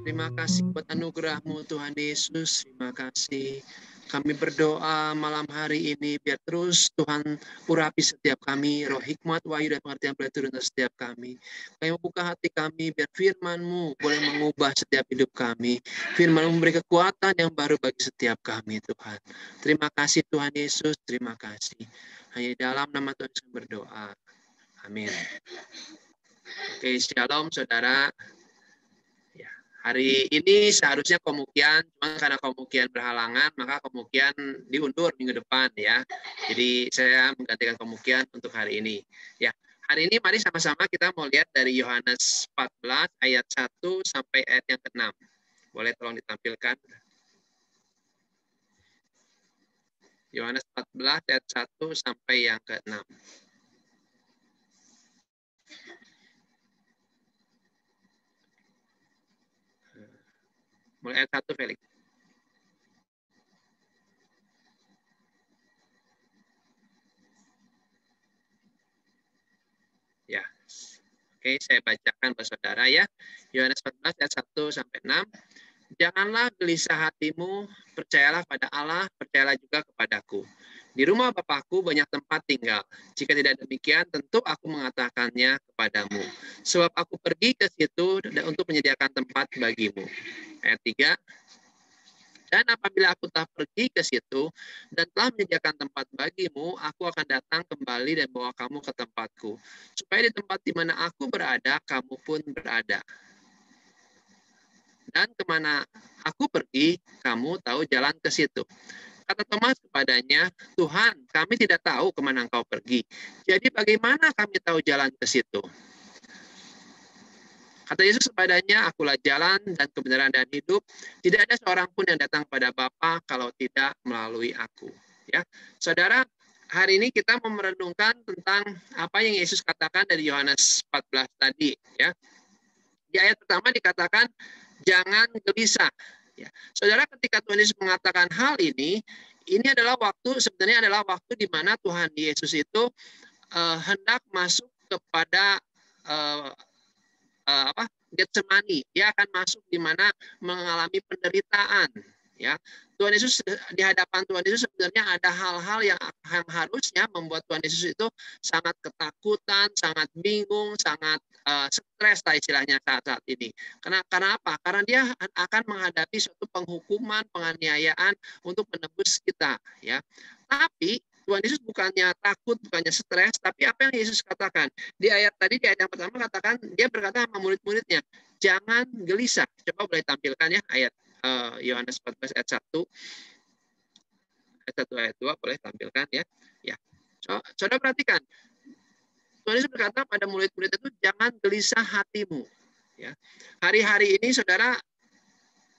Terima kasih buat anugerah-Mu Tuhan Yesus. Terima kasih. Kami berdoa malam hari ini biar terus Tuhan urapi setiap kami, roh hikmat, wahyu, dan pengertian boleh turun atas setiap kami. Kami membuka hati kami biar firman-Mu boleh mengubah setiap hidup kami. Firman-Mu memberi kekuatan yang baru bagi setiap kami, Tuhan. Terima kasih Tuhan Yesus, terima kasih. Hanya di dalam nama Tuhan Yesus berdoa. Amin. Oke, shalom saudara. Hari ini seharusnya Komukian, cuma karena Komukian berhalangan, maka Komukian diundur minggu depan ya. Jadi saya menggantikan Komukian untuk hari ini. Ya, hari ini mari sama-sama kita mau lihat dari Yohanes 14 ayat 1 sampai ayat yang ke-6. Boleh tolong ditampilkan. Yohanes 14 ayat 1 sampai yang ke-6. Mulai ayat 1, Felix. Ya. Oke, saya bacakan buat saudara ya. Yohanes 14 ayat 1 sampai 6. Janganlah gelisah hatimu, percayalah pada Allah, percayalah juga kepadaku. Di rumah Bapakku banyak tempat tinggal. Jika tidak demikian, tentu aku mengatakannya kepadamu. Sebab aku pergi ke situ untuk menyediakan tempat bagimu. Ayat 3. Dan apabila aku telah pergi ke situ dan telah menyediakan tempat bagimu, aku akan datang kembali dan bawa kamu ke tempatku. Supaya di tempat di mana aku berada, kamu pun berada. Dan kemana aku pergi, kamu tahu jalan ke situ. Kata Thomas kepadanya, Tuhan, kami tidak tahu kemana engkau pergi. Jadi bagaimana kami tahu jalan ke situ? Kata Yesus kepadanya, akulah jalan dan kebenaran dan hidup. Tidak ada seorang pun yang datang pada Bapa kalau tidak melalui aku. Ya, saudara, hari ini kita mau merenungkan tentang apa yang Yesus katakan dari Yohanes 14 tadi. Ya, di ayat pertama dikatakan, jangan gelisah. Ya, saudara, ketika Tuhan Yesus mengatakan hal ini adalah sebenarnya adalah waktu di mana Tuhan Yesus itu hendak masuk kepada Getsemani. Dia akan masuk di mana mengalami penderitaan. Ya, Tuhan Yesus, di hadapan Tuhan Yesus sebenarnya ada hal-hal yang harusnya membuat Tuhan Yesus itu sangat ketakutan, sangat bingung, sangat stres lah istilahnya saat ini. Karena apa? Karena dia akan menghadapi suatu penghukuman, penganiayaan untuk menebus kita. Ya, tapi Tuhan Yesus bukannya takut, bukannya stres, tapi apa yang Yesus katakan? Di ayat yang pertama katakan, dia berkata sama murid-muridnya, jangan gelisah. Coba boleh tampilkan ya ayat Yohanes 14 ayat 1. Ayat 1 ayat 2 boleh tampilkan ya. Ya. Saudara perhatikan. Tuhan Yesus berkata pada murid-murid itu, jangan gelisah hatimu. Ya. Hari-hari ini saudara,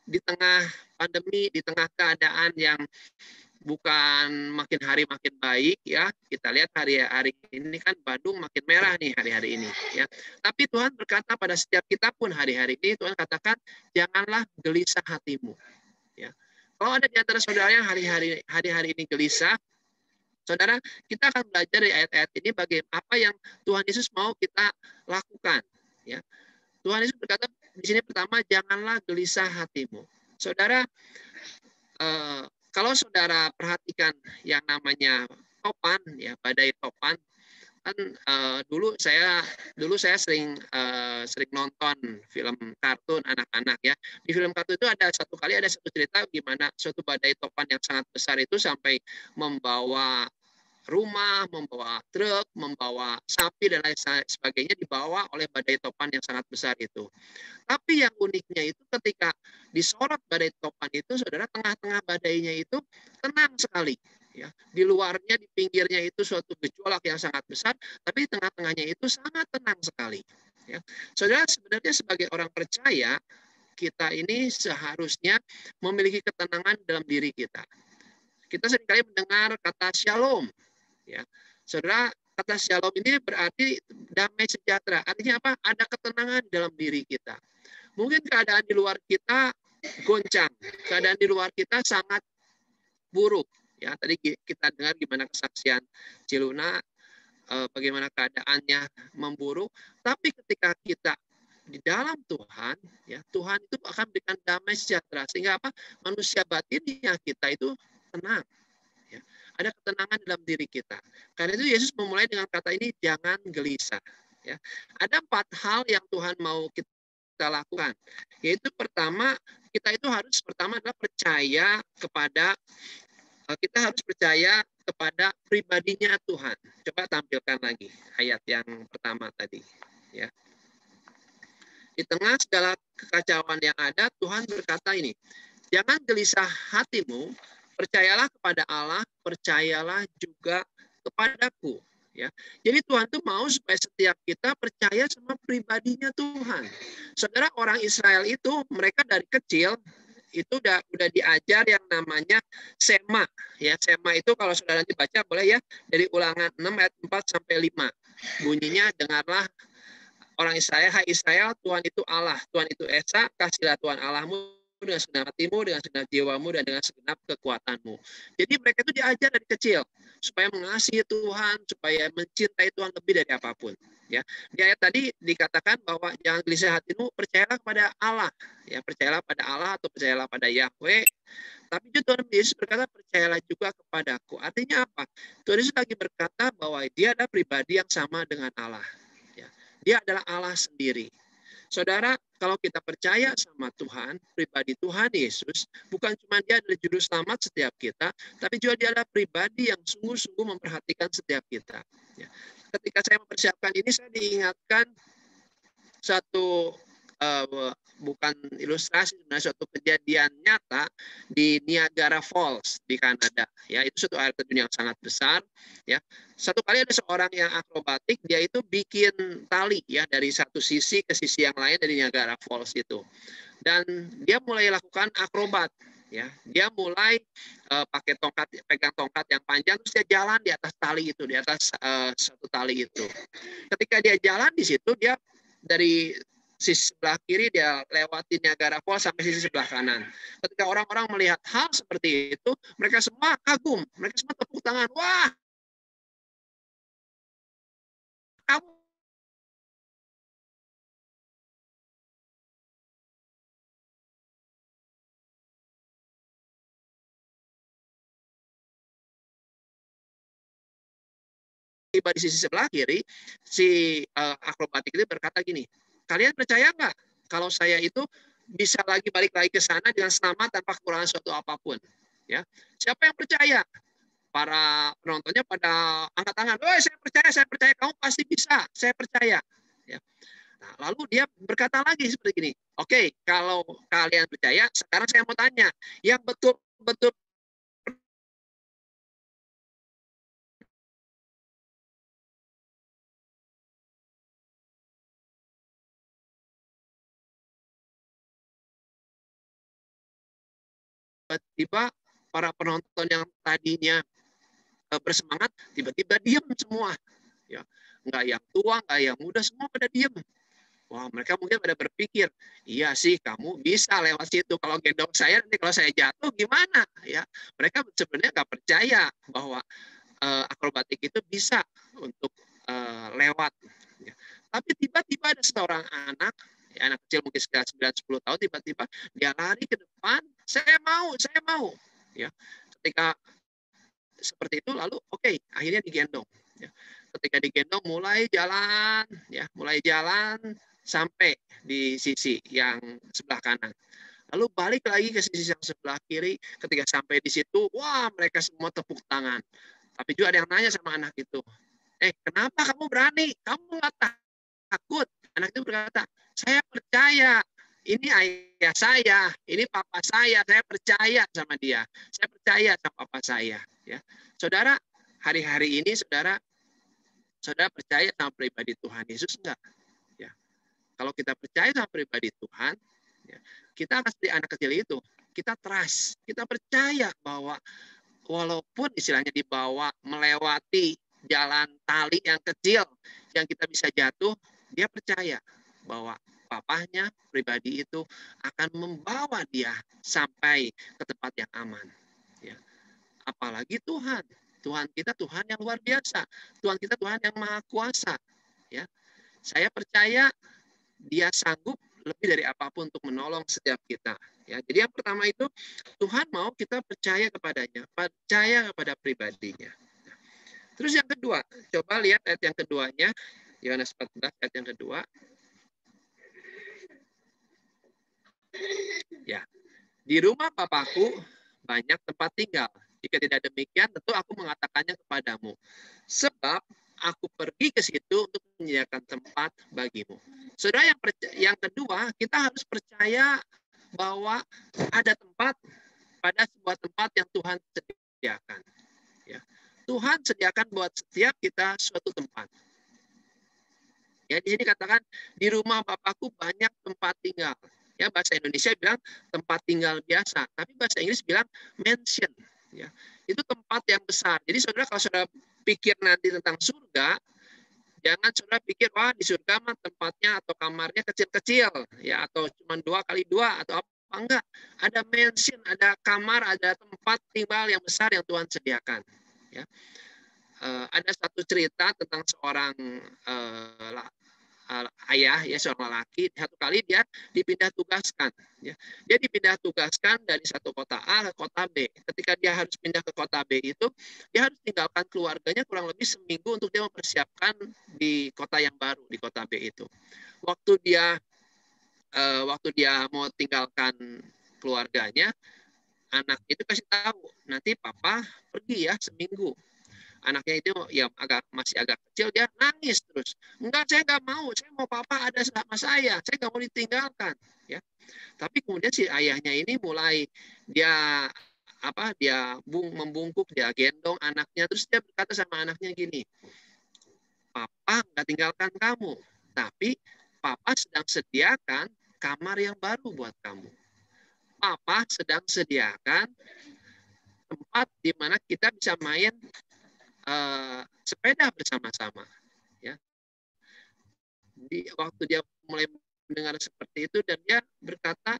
di tengah pandemi, di tengah keadaan yang bukan makin hari makin baik ya, kita lihat hari-hari ini kan Bandung makin merah nih hari-hari ini ya. Tapi Tuhan berkata pada setiap kita pun hari-hari ini, Tuhan katakan janganlah gelisah hatimu ya. Kalau ada di antara saudara yang hari-hari ini gelisah, saudara, kita akan belajar dari ayat-ayat ini bagaimana apa yang Tuhan Yesus mau kita lakukan ya. Tuhan Yesus berkata di sini pertama, janganlah gelisah hatimu. Saudara, kalau saudara perhatikan yang namanya topan ya, badai topan kan, dulu saya sering nonton film kartun anak-anak ya. Di film kartun itu ada satu cerita gimana suatu badai topan yang sangat besar itu sampai membawa rumah, membawa truk, membawa sapi dan lain sebagainya, dibawa oleh badai topan yang sangat besar itu. Tapi yang uniknya itu ketika disorot badai topan itu, saudara, tengah-tengah badainya itu tenang sekali. Ya, di luarnya, di pinggirnya itu suatu gejolak yang sangat besar, tapi di tengah-tengahnya itu sangat tenang sekali. Ya, saudara, sebenarnya sebagai orang percaya, kita ini seharusnya memiliki ketenangan dalam diri kita. Kita seringkali mendengar kata shalom. Ya, saudara, kata shalom ini berarti damai sejahtera. Artinya apa? Ada ketenangan dalam diri kita. Mungkin keadaan di luar kita goncang, keadaan di luar kita sangat buruk. Ya, tadi kita dengar gimana kesaksian Ciluna, bagaimana keadaannya memburuk. Tapi ketika kita di dalam Tuhan, ya Tuhan itu akan berikan damai sejahtera sehingga apa? Manusia batinnya kita itu tenang. Ya. Ada ketenangan dalam diri kita. Karena itu Yesus memulai dengan kata ini, jangan gelisah. Ya. Ada 4 hal yang Tuhan mau kita lakukan. Yaitu pertama, kita itu harus pertama adalah percaya kepada pribadinya Tuhan. Coba tampilkan lagi ayat yang pertama tadi. Ya. Di tengah segala kekacauan yang ada, Tuhan berkata ini, jangan gelisah hatimu, percayalah kepada Allah, percayalah juga kepadaku. Ya, jadi Tuhan tuh mau supaya setiap kita percaya sama pribadinya Tuhan. Saudara, orang Israel itu mereka dari kecil itu udah diajar yang namanya sema. Ya, sema itu kalau saudara nanti baca boleh ya dari Ulangan 6 ayat 4 sampai 5. Bunyinya, dengarlah orang Israel, hai Israel, Tuhan itu Allah, Tuhan itu Esa, kasihlah Tuhan Allahmu dengan segenap hatimu, dengan segenap jiwamu, dan dengan segenap kekuatanmu. Jadi mereka itu diajar dari kecil supaya mengasihi Tuhan, supaya mencintai Tuhan lebih dari apapun. Ya, di ayat tadi dikatakan bahwa jangan gelisah hatimu, percayalah kepada Allah. Ya, percayalah pada Allah atau percayalah pada Yahweh. Tapi Tuhan Yesus berkata, percayalah juga kepadaku. Artinya apa? Tuhan Yesus lagi berkata bahwa dia adalah pribadi yang sama dengan Allah. Ya, dia adalah Allah sendiri. Saudara, kalau kita percaya sama Tuhan, pribadi Tuhan Yesus, bukan cuma dia adalah juru selamat setiap kita, tapi juga dia adalah pribadi yang sungguh-sungguh memperhatikan setiap kita. Ya. Ketika saya mempersiapkan ini, saya diingatkan satu bukan ilustrasi, sebenarnya suatu kejadian nyata di Niagara Falls di Kanada. Ya, itu suatu air terjun yang sangat besar. Ya, satu kali ada seorang yang akrobatik, dia itu bikin tali ya dari satu sisi ke sisi yang lain dari Niagara Falls itu. Dan dia mulai lakukan akrobat. Ya, dia mulai pakai pegang tongkat yang panjang, terus dia jalan di atas tali itu, di atas satu tali itu. Ketika dia jalan di situ, dia dari sisi sebelah kiri dia lewati Niagara Falls sampai sisi sebelah kanan. Ketika orang-orang melihat hal seperti itu, mereka semua kagum, mereka semua tepuk tangan. Wah, kamu tiba di sisi sebelah kiri, si akrobatik itu berkata gini, kalian percaya nggak kalau saya itu bisa balik lagi ke sana dengan selamat tanpa kekurangan suatu apapun? Ya, siapa yang percaya? Para penontonnya pada angkat tangan. Oh, saya percaya, kamu pasti bisa, saya percaya. Ya. Nah, lalu dia berkata lagi seperti ini, oke, kalau kalian percaya, sekarang saya mau tanya, yang betul-betul tiba-tiba para penonton yang tadinya bersemangat, tiba-tiba diam semua. Ya, nggak yang tua, nggak yang muda, semua pada diam. Wah, mereka mungkin pada berpikir, iya sih kamu bisa lewat situ. Kalau gendong saya, nanti kalau saya jatuh gimana? Ya, mereka sebenarnya nggak percaya bahwa akrobatik itu bisa untuk lewat. Ya. Tapi tiba-tiba ada seorang anak, ya, anak kecil mungkin sekitar 9-10 tahun, tiba-tiba dia lari ke depan, saya mau. Ya. Ketika seperti itu, lalu oke, akhirnya digendong. Ya. Ketika digendong mulai jalan sampai di sisi yang sebelah kanan. Lalu balik lagi ke sisi yang sebelah kiri, ketika sampai di situ, wah mereka semua tepuk tangan. Tapi juga ada yang nanya sama anak itu, kenapa kamu berani? Kamu nggak takut? Anak itu berkata, saya percaya. Ini ayah saya, ini papa saya percaya sama dia. Saya percaya sama papa saya. Ya, saudara, hari-hari ini saudara percaya sama pribadi Tuhan Yesus enggak? Ya, kalau kita percaya sama pribadi Tuhan, ya, kita akan seperti anak kecil itu. Kita trust, kita percaya bahwa walaupun istilahnya dibawa melewati jalan tali yang kecil yang kita bisa jatuh, dia percaya bahwa papahnya pribadi itu akan membawa dia sampai ke tempat yang aman. Ya. Apalagi Tuhan. Tuhan kita Tuhan yang luar biasa. Tuhan kita Tuhan yang maha kuasa. Ya. Saya percaya Dia sanggup lebih dari apapun untuk menolong setiap kita. Ya, jadi yang pertama itu Tuhan mau kita percaya kepadanya, percaya kepada pribadinya. Terus yang kedua, coba lihat ayat yang keduanya, Yohanes 14 ayat yang kedua. Ya, di rumah Bapakku banyak tempat tinggal. Jika tidak demikian, tentu aku mengatakannya kepadamu. Sebab aku pergi ke situ untuk menyediakan tempat bagimu. Saudara, yang kedua, kita harus percaya bahwa ada tempat pada sebuah tempat yang Tuhan sediakan. Ya. Tuhan sediakan buat setiap kita suatu tempat. Ya, di sini katakan di rumah Bapakku banyak tempat tinggal. Ya, bahasa Indonesia bilang tempat tinggal biasa, tapi bahasa Inggris bilang mansion. Ya, itu tempat yang besar. Jadi saudara, kalau saudara pikir nanti tentang surga, jangan saudara pikir wah di surga mah tempatnya atau kamarnya kecil-kecil, ya, atau cuma 2x2 atau apa. Enggak, ada mansion, ada kamar, ada tempat tinggal yang besar yang Tuhan sediakan. Ya. Ada satu cerita tentang seorang ayah, ya, seorang lelaki. Satu kali dia dipindah tugaskan. Ya. Dia dipindah tugaskan dari satu kota A ke kota B. Ketika dia harus pindah ke kota B itu, dia harus tinggalkan keluarganya kurang lebih seminggu untuk dia mempersiapkan di kota yang baru, di kota B itu. Waktu dia mau tinggalkan keluarganya, anak itu kasih tahu, nanti papa pergi ya seminggu. Anaknya itu ya masih agak kecil, dia nangis terus. Enggak, saya nggak mau, saya mau papa ada sama saya nggak mau ditinggalkan. Ya. Tapi kemudian si ayahnya ini mulai dia membungkuk, dia gendong anaknya, terus dia berkata sama anaknya gini, papa nggak tinggalkan kamu, tapi papa sedang sediakan kamar yang baru buat kamu. Papa sedang sediakan tempat di mana kita bisa main sepeda bersama-sama. Ya. Waktu dia mulai mendengar seperti itu dan dia berkata,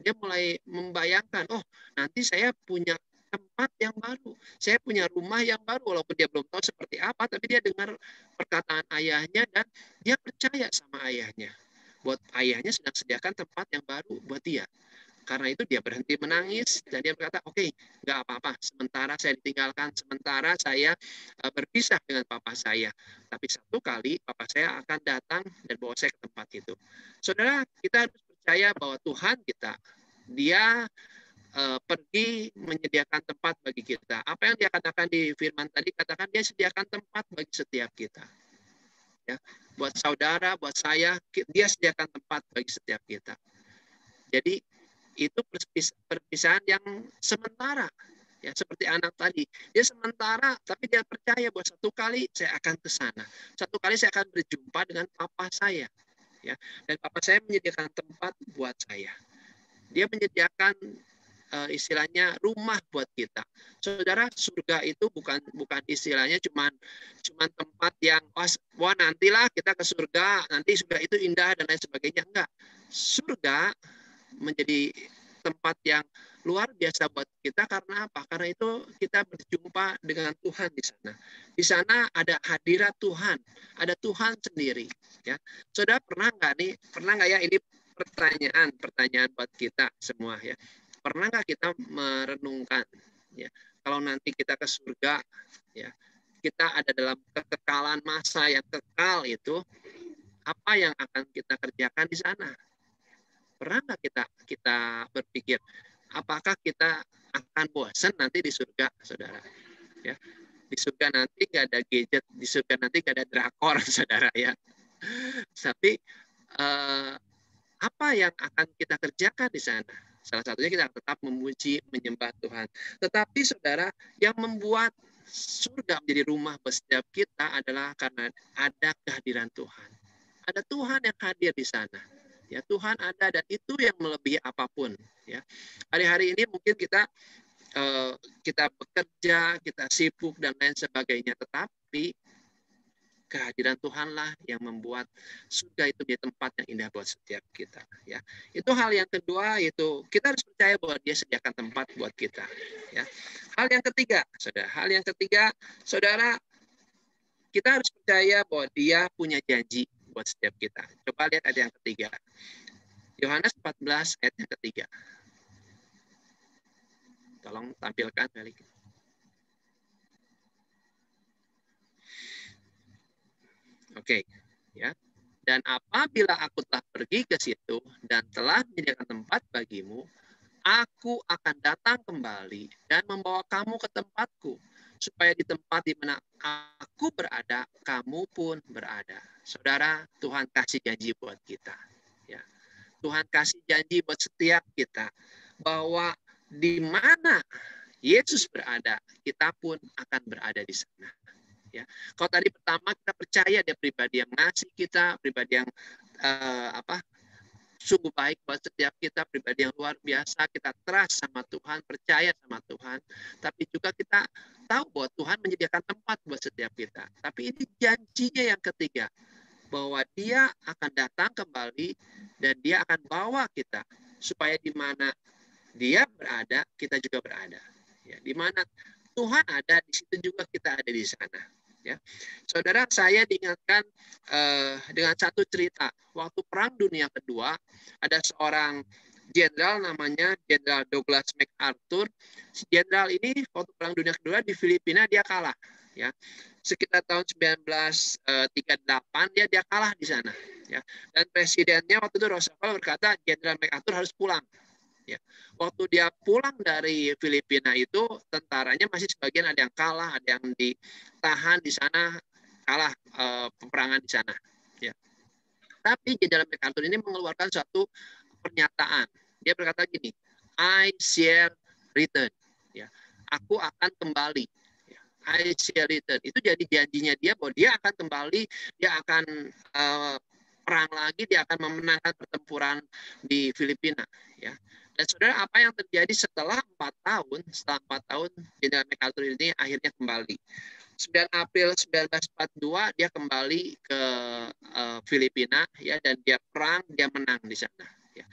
dia mulai membayangkan, nanti saya punya tempat yang baru, saya punya rumah yang baru, walaupun dia belum tahu seperti apa, tapi dia dengar perkataan ayahnya dan dia percaya sama ayahnya. Buat ayahnya sedang sediakan tempat yang baru buat dia. Karena itu dia berhenti menangis dan dia berkata, oke, nggak apa-apa. Sementara saya ditinggalkan, sementara saya berpisah dengan papa saya. Tapi satu kali papa saya akan datang dan bawa saya ke tempat itu. Saudara, kita harus percaya bahwa Tuhan kita, dia pergi menyediakan tempat bagi kita. Apa yang dia katakan di firman tadi, katakan dia sediakan tempat bagi setiap kita. Ya, buat saudara, buat saya, dia sediakan tempat bagi setiap kita. Jadi itu perpisahan yang sementara, ya, seperti anak tadi, dia sementara tapi dia percaya bahwa satu kali saya akan ke sana, satu kali saya akan berjumpa dengan papa saya, ya, dan papa saya menyediakan tempat buat saya. Dia menyediakan istilahnya rumah buat kita. Saudara, surga itu bukan istilahnya cuman tempat yang wah nantilah kita ke surga, nanti surga itu indah dan lain sebagainya. Enggak. Surga menjadi tempat yang luar biasa buat kita karena apa? Karena itu kita berjumpa dengan Tuhan di sana. Di sana ada hadirat Tuhan, ada Tuhan sendiri. Ya, saudara pernah nggak ya ini pertanyaan buat kita semua ya. Pernah nggak kita merenungkan ya kalau nanti kita ke surga ya kita ada dalam kekekalan masa yang kekal itu, apa yang akan kita kerjakan di sana? Pernah nggak kita berpikir apakah kita akan bosan nanti di surga, saudara? Ya, di surga nanti nggak ada gadget, di surga nanti nggak ada drakor, saudara ya. Tapi apa yang akan kita kerjakan di sana? Salah satunya kita tetap memuji, menyembah Tuhan. Tetapi saudara, yang membuat surga menjadi rumah setiap kita adalah karena ada kehadiran Tuhan. Ada Tuhan yang hadir di sana. Ya, Tuhan ada dan itu yang melebihi apapun. Ya, hari-hari ini mungkin kita bekerja, kita sibuk dan lain sebagainya, tetapi kehadiran Tuhanlah yang membuat surga itu menjadi tempat yang indah buat setiap kita. Ya, itu hal yang kedua, itu kita harus percaya bahwa Dia sediakan tempat buat kita. Ya, hal yang ketiga, saudara, kita harus percaya bahwa Dia punya janji. buat setiap kita. Coba lihat ayat yang ketiga. Yohanes 14 ayat yang ketiga. Tolong tampilkan balik. Oke, ya. Dan apabila aku telah pergi ke situ dan telah menyediakan tempat bagimu, aku akan datang kembali dan membawa kamu ke tempatku, supaya di tempat di mana aku berada, kamu pun berada. Saudara, Tuhan kasih janji buat kita. Ya. Tuhan kasih janji buat setiap kita bahwa di mana Yesus berada, kita pun akan berada di sana. Ya, kalau tadi pertama kita percaya dia pribadi yang ngasih kita, pribadi yang sungguh baik buat setiap kita, pribadi yang luar biasa, kita trust sama Tuhan, percaya sama Tuhan, tapi juga kita tahu bahwa Tuhan menyediakan tempat buat setiap kita. Tapi ini janjinya yang ketiga, bahwa dia akan datang kembali dan dia akan bawa kita supaya di mana dia berada, kita juga berada. Ya, di mana Tuhan ada, di situ juga kita ada di sana. Ya, saudara, saya diingatkan dengan satu cerita. Waktu Perang Dunia Kedua, ada seorang jenderal namanya Jenderal Douglas MacArthur. Jenderal ini waktu Perang Dunia Kedua di Filipina dia kalah. Ya, sekitar tahun 1938 dia kalah di sana. Ya, dan presidennya waktu itu Roosevelt berkata Jenderal MacArthur harus pulang. Ya. Waktu dia pulang dari Filipina itu, tentaranya masih sebagian ada yang kalah, ada yang ditahan di sana, kalah peperangan di sana. Ya. Tapi Jenderal MacArthur ini mengeluarkan suatu pernyataan. Dia berkata gini, I shall return. Ya. Aku akan kembali. Ya. I shall return. Itu jadi janjinya dia bahwa dia akan kembali, dia akan perang lagi, dia akan memenangkan pertempuran di Filipina. Ya. Dan saudara, apa yang terjadi setelah 4 tahun, Jenderal MacArthur ini akhirnya kembali. 9 April 1942 dia kembali ke Filipina, ya, dan dia perang, dia menang di sana. Ya.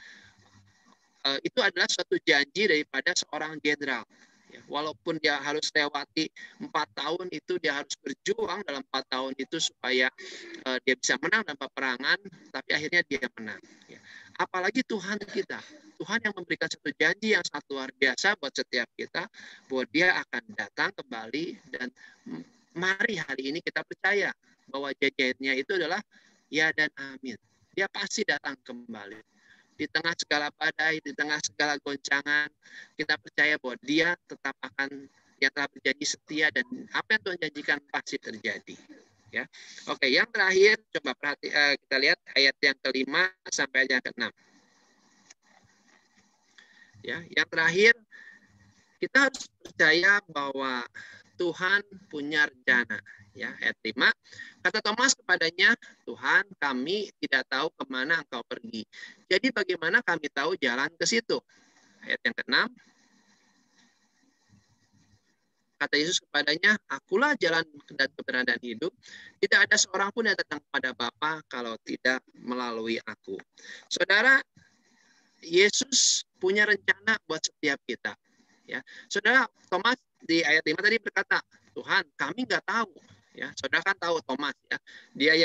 Itu adalah suatu janji daripada seorang jenderal. Ya, walaupun dia harus lewati 4 tahun itu, dia harus berjuang dalam 4 tahun itu supaya dia bisa menang dalam peperangan, tapi akhirnya dia menang. Ya. Apalagi Tuhan kita. Tuhan yang memberikan satu janji yang sangat luar biasa buat setiap kita, bahwa dia akan datang kembali, dan mari hari ini kita percaya bahwa janjinya itu adalah ya dan amin. Dia pasti datang kembali. Di tengah segala badai, di tengah segala goncangan, kita percaya bahwa dia tetap akan, yang telah berjanji setia, dan apa yang Tuhan janjikan pasti terjadi. Ya, oke. Yang terakhir, coba kita lihat ayat yang ke-5 sampai ayat yang ke-6. Ya, yang terakhir, kita harus percaya bahwa Tuhan punya rencana. Ya, ayat 5, kata Thomas kepadanya, Tuhan, kami tidak tahu kemana engkau pergi. Jadi bagaimana kami tahu jalan ke situ? Ayat yang ke-6, kata Yesus kepadanya, akulah jalan dan kebenaran dan hidup. Tidak ada seorang pun yang datang kepada Bapa kalau tidak melalui aku. Saudara, Yesus punya rencana buat setiap kita. Ya, saudara, Thomas di ayat 5 tadi berkata, Tuhan, kami nggak tahu. Ya, saudara kan tahu Thomas, ya, dia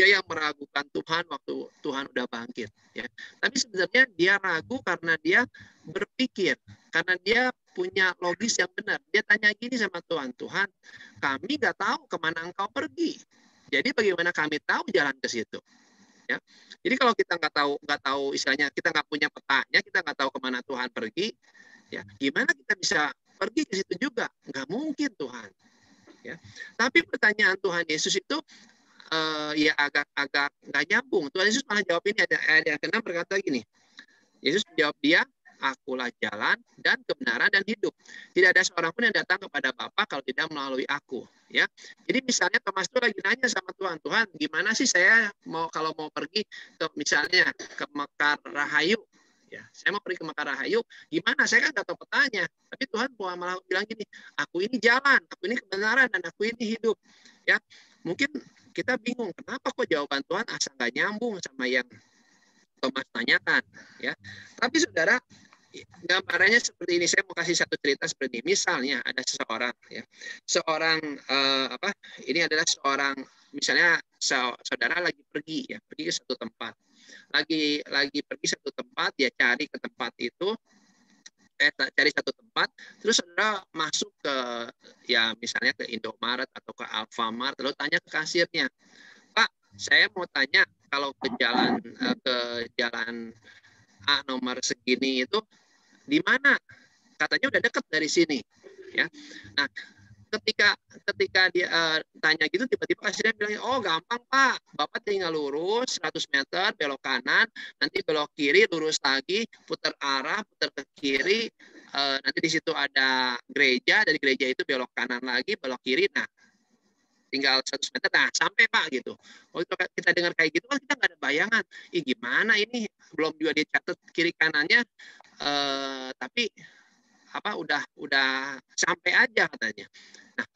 yang meragukan Tuhan waktu Tuhan udah bangkit. Ya, tapi sebenarnya dia ragu karena dia berpikir, karena dia punya logis yang benar. Dia tanya gini sama Tuhan, Tuhan, kami nggak tahu kemana engkau pergi. Jadi bagaimana kami tahu jalan ke situ? Ya. Jadi kalau kita nggak tahu istilahnya, kita nggak punya petanya, kita nggak tahu kemana Tuhan pergi, ya gimana kita bisa pergi ke situ juga? Nggak mungkin Tuhan. Ya. Tapi pertanyaan Tuhan Yesus itu ya agak nggak nyambung. Tuhan Yesus malah jawab ini, ada yang ke-6 berkata gini. Yesus menjawab dia, akulah jalan dan kebenaran dan hidup. Tidak ada seorang pun yang datang kepada Bapa kalau tidak melalui aku. Ya, jadi misalnya Thomas itu lagi nanya sama Tuhan, Tuhan, gimana sih saya kalau mau pergi ke misalnya ke Mekar Rahayu? Ya, saya mau pergi ke Mekar Rahayu, gimana? Saya kan nggak tahu petanya. Tapi Tuhan malah bilang gini, aku ini jalan, aku ini kebenaran, dan aku ini hidup. Ya, mungkin kita bingung, kenapa kok jawaban Tuhan asal nggak nyambung sama yang Thomas tanyakan, ya. Tapi saudara, gambarannya seperti ini. Saya mau kasih satu cerita seperti ini. Misalnya ada seseorang, ya, ini adalah seorang misalnya saudara lagi pergi ke satu tempat, lagi pergi satu tempat, dia cari ke tempat itu, cari satu tempat, terus saudara masuk ke ya misalnya ke Indomaret atau ke Alfamart, lalu tanya ke kasirnya, Pak, saya mau tanya kalau ke jalan A nomor segini itu di mana? Katanya udah dekat dari sini, ya. Nah, ketika dia tanya gitu, tiba-tiba kasirnya bilang, oh gampang Pak, Bapak tinggal lurus 100 meter, belok kanan, nanti belok kiri, lurus lagi, putar arah, putar ke kiri, nanti di situ ada gereja, dari gereja itu belok kanan lagi, belok kiri, nah tinggal 100 meter, nah sampai Pak gitu. Oh, itu kita dengar kayak gitu kan kita nggak ada bayangan, gimana ini, belum juga dicatat kiri kanannya, tapi apa udah sampai aja katanya. Nah,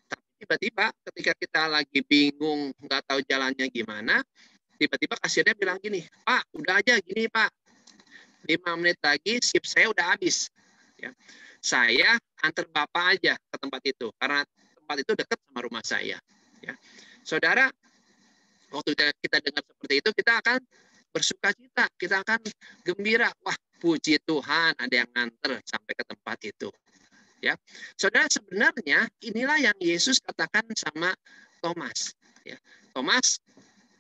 tapi tiba-tiba ketika kita lagi bingung nggak tahu jalannya gimana, tiba-tiba kasirnya bilang gini, Pak udah aja gini Pak, 5 menit lagi shift saya udah habis, ya. Saya antar Bapak aja ke tempat itu karena tempat itu dekat sama rumah saya, ya. Saudara, waktu kita dengar seperti itu, kita akan bersuka cita, kita akan gembira, wah puji Tuhan ada yang nganter sampai ke tempat itu, ya. Saudara, sebenarnya inilah yang Yesus katakan sama Thomas, ya. Thomas,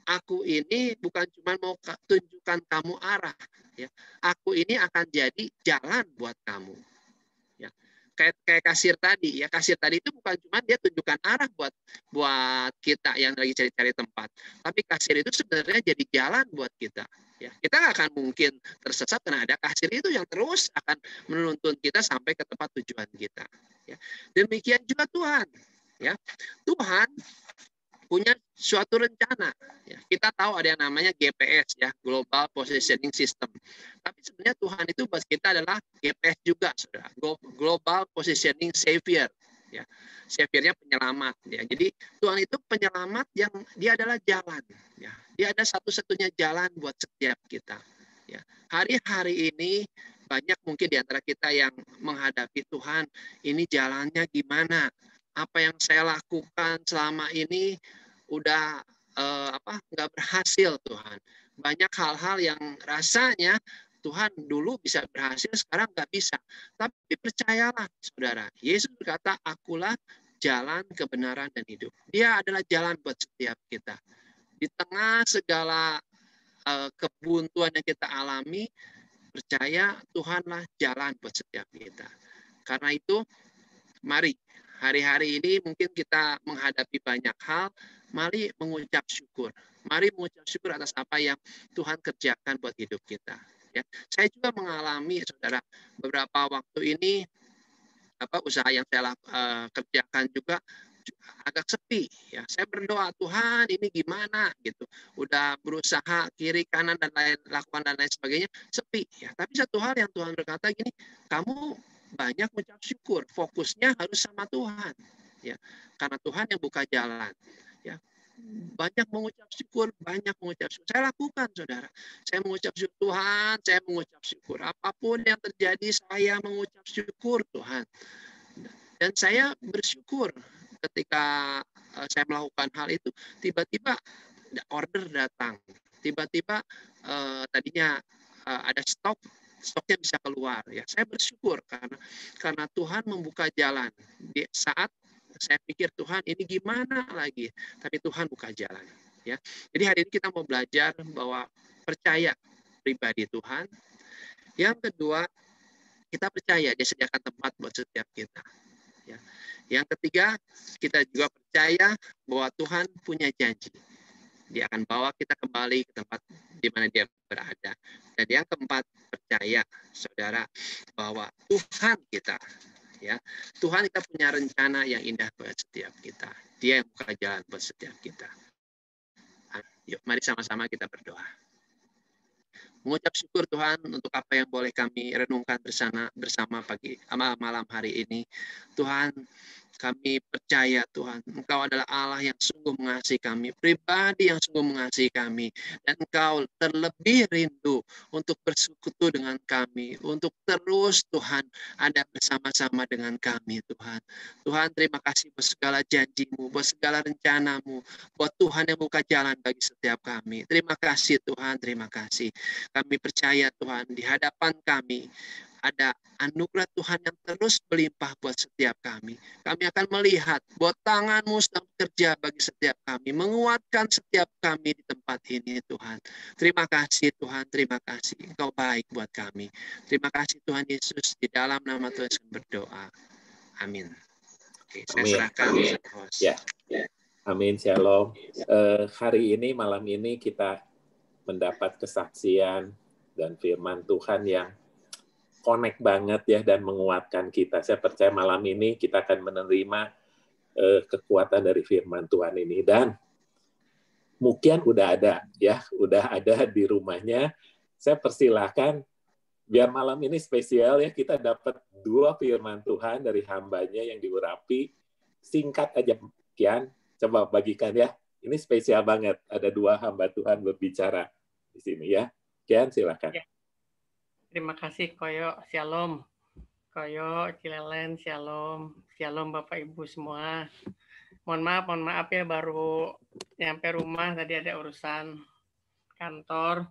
aku ini bukan cuma mau tunjukkan kamu arah, ya. Aku ini akan jadi jalan buat kamu, ya. Kayak kasir tadi, ya. Kasir tadi itu bukan cuma dia tunjukkan arah buat kita yang lagi cari-cari tempat, tapi kasir itu sebenarnya jadi jalan buat kita, ya. Kita nggak akan mungkin tersesat karena ada kasir itu yang terus akan menuntun kita sampai ke tempat tujuan kita, ya. Demikian juga Tuhan, ya. Tuhan punya suatu rencana, ya. Kita tahu ada yang namanya GPS, ya, Global Positioning System. Tapi sebenarnya Tuhan itu buat kita adalah GPS juga, saudara. Global Positioning Savior, ya. Saviornya penyelamat, ya. Jadi Tuhan itu penyelamat yang dia adalah jalan, ya. Dia ada satu-satunya jalan buat setiap kita, ya. Hari-hari ini banyak mungkin di antara kita yang menghadapi Tuhan, ini jalannya gimana? Apa yang saya lakukan selama ini udah nggak berhasil Tuhan. Banyak hal-hal yang rasanya Tuhan dulu bisa berhasil, sekarang nggak bisa. Tapi percayalah, saudara, Yesus berkata, akulah jalan, kebenaran, dan hidup. Dia adalah jalan buat setiap kita. Di tengah segala kebuntuan yang kita alami, percaya Tuhanlah jalan buat setiap kita. Karena itu, mari hari-hari ini mungkin kita menghadapi banyak hal, mari mengucap syukur. Mari mengucap syukur atas apa yang Tuhan kerjakan buat hidup kita. Ya, saya juga mengalami, saudara, beberapa waktu ini usaha yang saya kerjakan juga agak sepi, ya. Saya berdoa, Tuhan ini gimana gitu. Udah berusaha kiri kanan dan lakukan dan lain sebagainya, sepi, ya. Tapi satu hal yang Tuhan berkata gini, kamu banyak mengucap syukur, fokusnya harus sama Tuhan, ya. Karena Tuhan yang buka jalan, ya. Banyak mengucap syukur, banyak mengucap syukur. Saya lakukan, saudara. Saya mengucap syukur Tuhan, saya mengucap syukur. Apapun yang terjadi, saya mengucap syukur Tuhan. Dan saya bersyukur ketika saya melakukan hal itu, tiba-tiba order datang. Tiba-tiba tadinya ada stoknya bisa keluar, ya. Saya bersyukur karena Tuhan membuka jalan. Di saat saya pikir Tuhan ini gimana lagi, tapi Tuhan buka jalan, ya. Jadi hari ini kita mau belajar bahwa percaya pribadi Tuhan. Yang kedua, kita percaya dia sediakan tempat buat setiap kita, ya. Yang ketiga, kita juga percaya bahwa Tuhan punya janji. Dia akan bawa kita kembali ke tempat di mana dia berada. Dan yang keempat, percaya, saudara, bahwa Tuhan kita, ya, Tuhan kita punya rencana yang indah buat setiap kita. Dia yang buka jalan buat setiap kita. Yuk, mari sama-sama kita berdoa. Mengucap syukur Tuhan untuk apa yang boleh kami renungkan bersama malam hari ini. Tuhan, Kami percaya Tuhan, Engkau adalah Allah yang sungguh mengasihi kami, pribadi yang sungguh mengasihi kami. Dan Engkau terlebih rindu untuk bersekutu dengan kami, untuk terus Tuhan ada bersama-sama dengan kami Tuhan. Tuhan terima kasih buat segala janji-Mu, buat segala rencana-Mu, buat Tuhan yang buka jalan bagi setiap kami. Terima kasih Tuhan, terima kasih. Kami percaya Tuhan, di hadapan kami ada anugerah Tuhan yang terus berlimpah buat setiap kami. Kami akan melihat bahwa tangan-Mu sedang bekerja bagi setiap kami, menguatkan setiap kami di tempat ini Tuhan. Terima kasih Tuhan, terima kasih. Engkau baik buat kami. Terima kasih Tuhan Yesus, di dalam nama Tuhan Yesus berdoa. Amin. Oke, saya Amin. serahkan host. Ya. Amin, shalom. Hari ini, malam ini kita mendapat kesaksian dan firman Tuhan yang connect banget ya dan menguatkan kita. Saya percaya malam ini kita akan menerima kekuatan dari firman Tuhan ini. Dan mungkin udah ada di rumahnya. Saya persilahkan biar malam ini spesial ya, kita dapat 2 firman Tuhan dari hambanya yang diurapi. Singkat aja, Kian, coba bagikan ya. Ini spesial banget, ada 2 hamba Tuhan berbicara di sini ya. Kian, silakan. Ya. Terima kasih Koyo, Shalom. Koyo, Cilelen, Shalom. Shalom Bapak Ibu semua. Mohon maaf ya, baru nyampe rumah, tadi ada urusan kantor.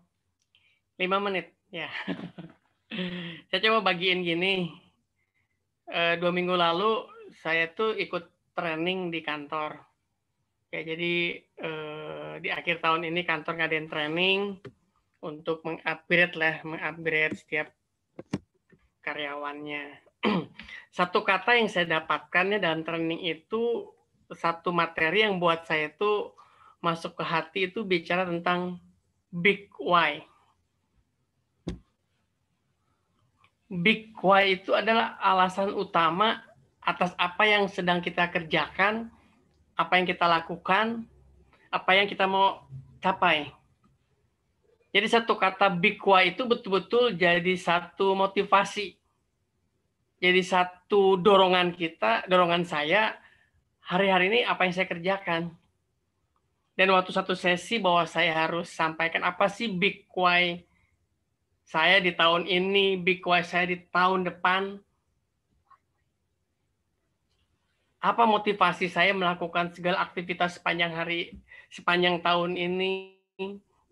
5 menit, ya. Saya coba bagiin gini. 2 minggu lalu, saya tuh ikut training di kantor. Ya, jadi di akhir tahun ini kantor ngadain training untuk mengupgrade setiap karyawannya. Satu kata yang saya dapatkannya dalam training itu, satu materi yang buat saya itu masuk ke hati itu bicara tentang big why. Big why itu adalah alasan utama atas apa yang sedang kita kerjakan, apa yang kita lakukan, apa yang kita mau capai. Jadi satu kata big why itu betul-betul jadi satu motivasi. Jadi satu dorongan kita, dorongan saya, hari-hari ini apa yang saya kerjakan. Dan waktu satu sesi bahwa saya harus sampaikan apa sih big why saya di tahun ini, big why saya di tahun depan. Apa motivasi saya melakukan segala aktivitas sepanjang tahun ini,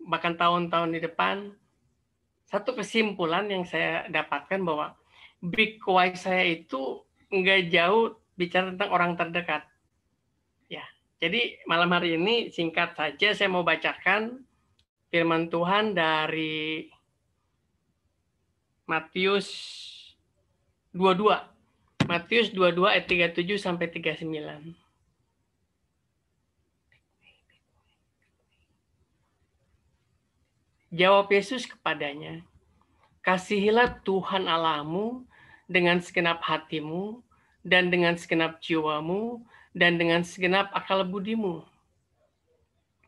bahkan tahun-tahun di depan. Satu kesimpulan yang saya dapatkan bahwa big why saya itu nggak jauh bicara tentang orang terdekat. Ya, jadi malam hari ini singkat saja saya mau bacakan firman Tuhan dari Matius 22. Matius 22 ayat 37 sampai 39. Jawab Yesus kepadanya, kasihilah Tuhan Allahmu dengan segenap hatimu, dan dengan segenap jiwamu, dan dengan segenap akal budimu.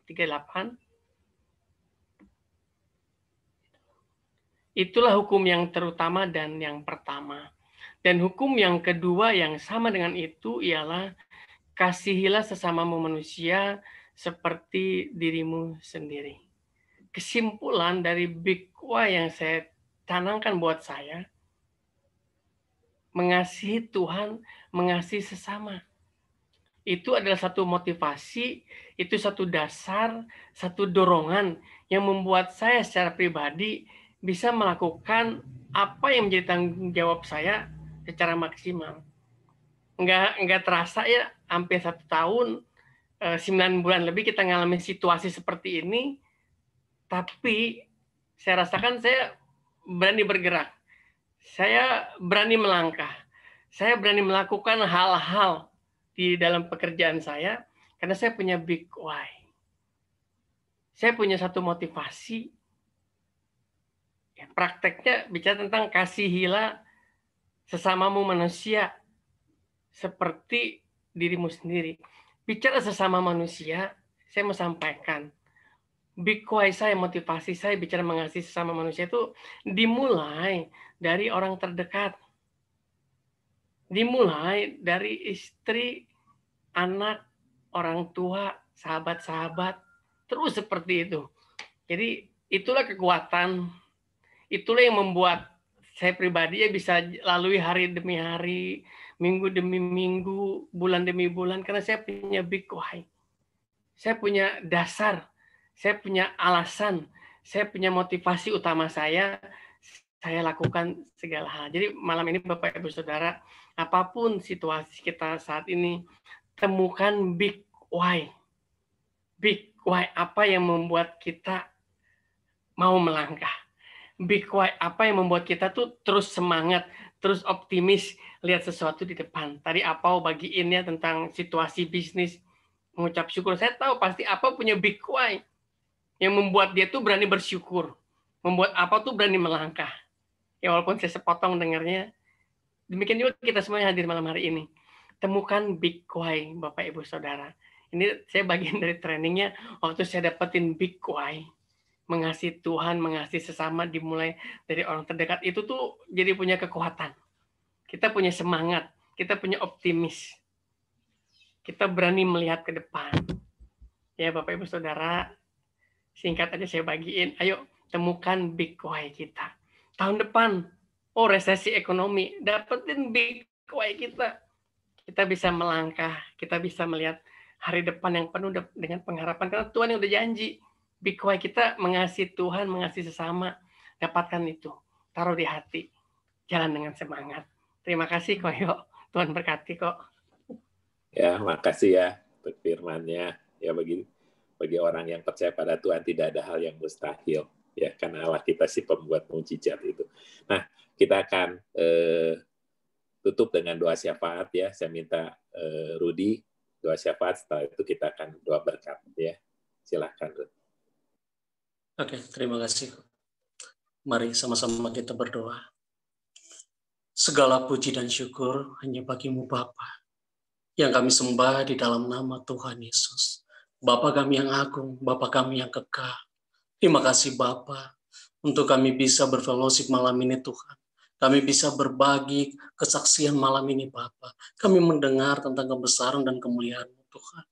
38. Itulah hukum yang terutama dan yang pertama. Dan hukum yang kedua yang sama dengan itu ialah kasihilah sesamamu manusia seperti dirimu sendiri. Kesimpulan dari big why yang saya canangkan buat saya, mengasihi Tuhan, mengasihi sesama. Itu adalah satu motivasi, itu satu dasar, satu dorongan yang membuat saya secara pribadi bisa melakukan apa yang menjadi tanggung jawab saya secara maksimal. Enggak terasa ya, hampir 1 tahun, 9 bulan lebih kita ngalamin situasi seperti ini, tapi saya rasakan saya berani bergerak. Saya berani melangkah. Saya berani melakukan hal-hal di dalam pekerjaan saya karena saya punya big why. Saya punya satu motivasi. Ya, prakteknya bicara tentang kasihilah sesamamu manusia seperti dirimu sendiri. Bicara sesama manusia, saya mau sampaikan big why saya, motivasi saya bicara mengasihi sesama manusia itu dimulai dari orang terdekat. Dimulai dari istri, anak, orang tua, sahabat-sahabat, terus seperti itu. Jadi itulah kekuatan, itulah yang membuat saya pribadi ya bisa lalui hari demi hari, minggu demi minggu, bulan demi bulan, karena saya punya big why. Saya punya dasar, saya punya alasan, saya punya motivasi utama saya lakukan segala hal. Jadi malam ini Bapak Ibu Saudara, apapun situasi kita saat ini, temukan big why. Big why apa yang membuat kita mau melangkah. Big why apa yang membuat kita tuh terus semangat, terus optimis lihat sesuatu di depan. Tadi Apau bagiinnya tentang situasi bisnis, mengucap syukur. Saya tahu pasti Apau punya big why yang membuat dia tuh berani bersyukur, membuat Apau tuh berani melangkah. Ya walaupun saya sepotong dengarnya, demikian juga kita semua yang hadir malam hari ini. Temukan big why, Bapak Ibu Saudara. Ini saya bagian dari trainingnya, waktu saya dapetin big why, mengasihi Tuhan, mengasihi sesama, dimulai dari orang terdekat, itu tuh jadi punya kekuatan. Kita punya semangat, kita punya optimis. Kita berani melihat ke depan. Ya Bapak Ibu Saudara, singkat aja saya bagiin, ayo temukan big why kita. Tahun depan, resesi ekonomi, dapetin big why kita. Kita bisa melangkah, kita bisa melihat hari depan yang penuh dengan pengharapan, karena Tuhan yang udah janji. Big why kita mengasihi Tuhan, mengasihi sesama, dapatkan itu, taruh di hati, jalan dengan semangat. Terima kasih Koyo, Tuhan berkati kok. Ya, makasih ya untuk firman-Nya. Ya, bagi orang yang percaya pada Tuhan tidak ada hal yang mustahil. Ya, karena Allah kita si pembuat mukjizat itu. Nah, kita akan tutup dengan doa syafaat ya. Saya minta Rudi doa syafaat, setelah itu kita akan doa berkat ya. Silakan Rudi. Oke, terima kasih. Mari sama-sama kita berdoa. Segala puji dan syukur hanya bagi-Mu Bapa, yang kami sembah di dalam nama Tuhan Yesus. Bapa kami yang agung, Bapa kami yang kekal. Terima kasih Bapa, untuk kami bisa berfellowship malam ini Tuhan. Kami bisa berbagi kesaksian malam ini Bapa. Kami mendengar tentang kebesaran dan kemuliaan-Mu Tuhan.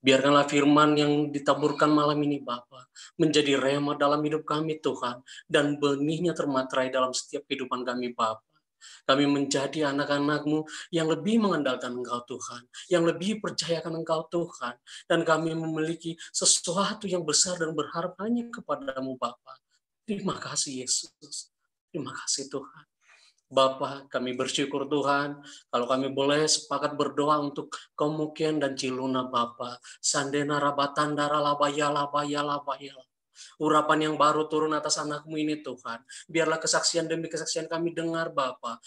Biarkanlah firman yang ditaburkan malam ini Bapa menjadi rema dalam hidup kami Tuhan, dan benihnya termaterai dalam setiap kehidupan kami Bapa. Kami menjadi anak-anak-Mu yang lebih mengandalkan Engkau Tuhan, yang lebih percayakan Engkau Tuhan, dan kami memiliki sesuatu yang besar dan berharap hanya kepada-Mu Bapa. Terima kasih Yesus, terima kasih Tuhan. Bapa, kami bersyukur Tuhan, kalau kami boleh sepakat berdoa untuk Komukian dan Ciluna Bapa. Sandena rabatandara labaya. Urapan yang baru turun atas anak-Mu ini Tuhan. Biarlah kesaksian demi kesaksian kami dengar Bapa.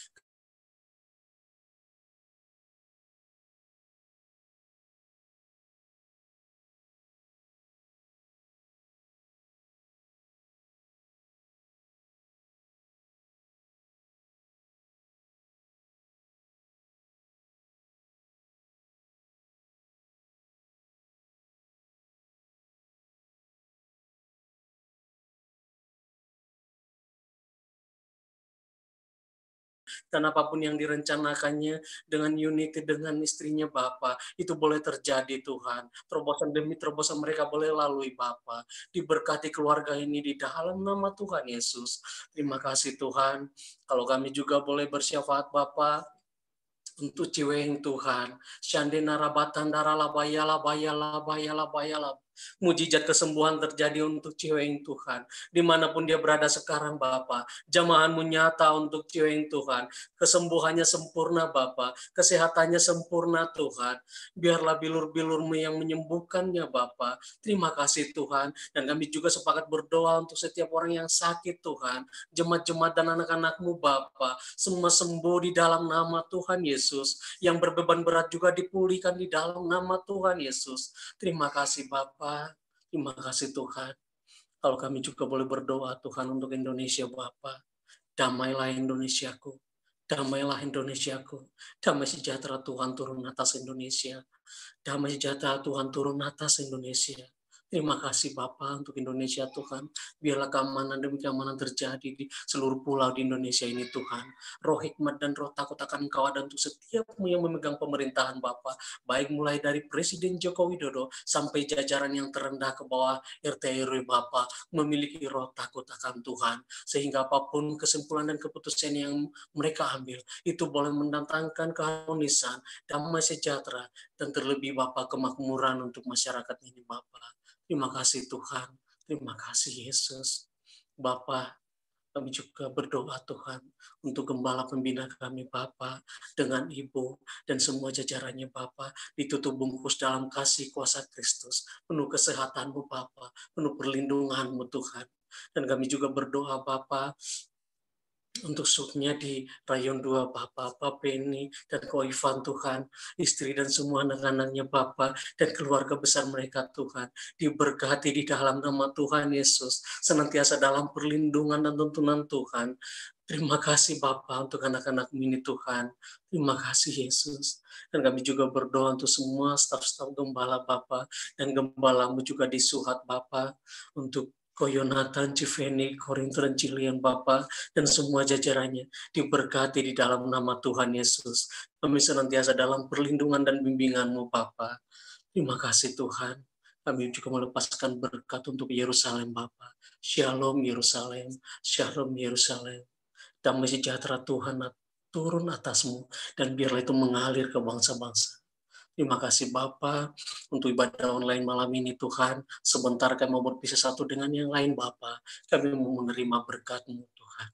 Dan apapun yang direncanakannya dengan unity dengan istrinya Bapa, itu boleh terjadi Tuhan. Terobosan demi terobosan mereka boleh lalui Bapa. Diberkati keluarga ini di dalam nama Tuhan Yesus. Terima kasih Tuhan. Kalau kami juga boleh bersyafaat Bapa untuk Ciweng Tuhan. Syandena rabatan daralabaya. Mujizat kesembuhan terjadi untuk Ciweng Tuhan. Dimanapun dia berada sekarang Bapa, jamahan-Mu nyata untuk Ciweng Tuhan. Kesembuhannya sempurna Bapa, kesehatannya sempurna Tuhan. Biarlah bilur-bilur-Mu yang menyembuhkannya Bapa. Terima kasih Tuhan. Dan kami juga sepakat berdoa untuk setiap orang yang sakit Tuhan. Jemaat-jemaat dan anak-anak-Mu Bapa, semua sembuh di dalam nama Tuhan Yesus. Yang berbeban berat juga dipulihkan di dalam nama Tuhan Yesus. Terima kasih Bapa. Terima kasih Tuhan. Kalau kami juga boleh berdoa Tuhan untuk Indonesia Bapa. Damailah Indonesiaku. Damailah Indonesiaku. Damai sejahtera Tuhan turun atas Indonesia. Damai sejahtera Tuhan turun atas Indonesia. Terima kasih Bapa untuk Indonesia Tuhan. Biarlah keamanan demi keamanan terjadi di seluruh pulau di Indonesia ini Tuhan. Roh hikmat dan roh takut akan Engkau ada untuk setiapmu yang memegang pemerintahan Bapa. Baik mulai dari Presiden Joko Widodo sampai jajaran yang terendah ke bawah RT RW Bapa memiliki roh takut akan Tuhan. Sehingga apapun kesimpulan dan keputusan yang mereka ambil itu boleh mendatangkan keharmonisan, damai sejahtera, dan terlebih Bapa kemakmuran untuk masyarakat ini Bapa. Terima kasih Tuhan, terima kasih Yesus. Bapa, kami juga berdoa Tuhan untuk gembala pembina kami Bapa dengan Ibu dan semua jajarannya Bapa ditutup bungkus dalam kasih kuasa Kristus, penuh kesehatan-Mu Bapa, penuh perlindungan-Mu Tuhan. Dan kami juga berdoa Bapa untuk suknya di Rayon 2 Bapak Penny dan Ko Ivan Tuhan, istri dan semua anak-anaknya Bapak dan keluarga besar mereka Tuhan, diberkati di dalam nama Tuhan Yesus, senantiasa dalam perlindungan dan tuntunan Tuhan. Terima kasih Bapak untuk anak-anak ini Tuhan. Terima kasih Yesus. Dan kami juga berdoa untuk semua staf-staf gembala Bapak dan gembalamu juga di Suhat Bapak, untuk Ko Yonatan, Civeni, Korinto, dan Cilian Bapa, dan semua jajarannya diberkati di dalam nama Tuhan Yesus. Kami senantiasa dalam perlindungan dan bimbingan-Mu Bapa. Terima kasih Tuhan. Kami juga melepaskan berkat untuk Yerusalem Bapa. Shalom Yerusalem, Shalom Yerusalem. Damai sejahtera Tuhan turun atasmu, dan biarlah itu mengalir ke bangsa-bangsa. Terima kasih Bapa untuk ibadah online malam ini Tuhan. Sebentar kami mau berpisah satu dengan yang lain Bapa. Kami mau menerima berkat-Mu Tuhan.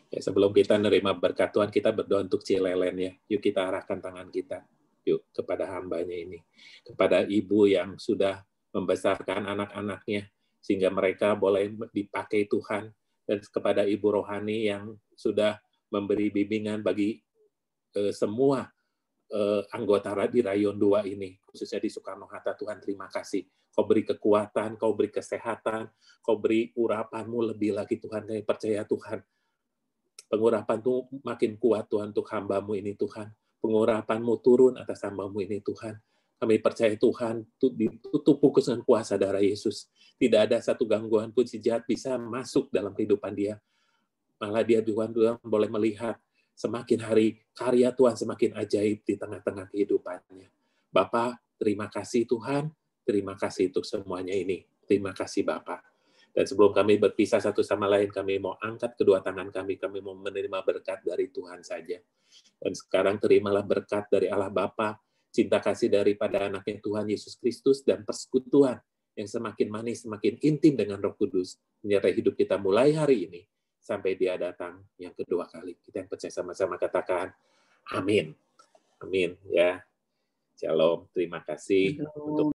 Ya, sebelum kita menerima berkat Tuhan, kita berdoa untuk Cilelen ya. Yuk kita arahkan tangan kita. Yuk kepada hambanya ini. Kepada ibu yang sudah membesarkan anak-anaknya, sehingga mereka boleh dipakai Tuhan. Dan kepada ibu rohani yang sudah memberi bimbingan bagi semua anggota di Rayon 2 ini, khususnya di Soekarno-Hatta. Tuhan, terima kasih. Kau beri kekuatan, Kau beri kesehatan, Kau beri urapan-Mu lebih lagi Tuhan. Kami percaya Tuhan, pengurapan itu makin kuat Tuhan untuk hamba-Mu ini Tuhan. Pengurapan-Mu turun atas hamba-Mu ini Tuhan. Kami percaya Tuhan, ditutup dengan kuasa darah Yesus. Tidak ada satu gangguan pun si jahat bisa masuk dalam kehidupan dia. Malah dia Tuhan boleh melihat semakin hari karya Tuhan semakin ajaib di tengah-tengah kehidupannya. Bapa, terima kasih Tuhan. Terima kasih untuk semuanya ini. Terima kasih Bapa. Dan sebelum kami berpisah satu sama lain, kami mau angkat kedua tangan kami mau menerima berkat dari Tuhan saja. Dan sekarang terimalah berkat dari Allah Bapa, cinta kasih daripada anaknya Tuhan Yesus Kristus, dan persekutuan yang semakin manis, semakin intim dengan Roh Kudus, menyertai hidup kita mulai hari ini, sampai Dia datang yang kedua kali. Kita yang percaya sama-sama katakan, amin. Amin. Ya. Shalom. Terima kasih untuk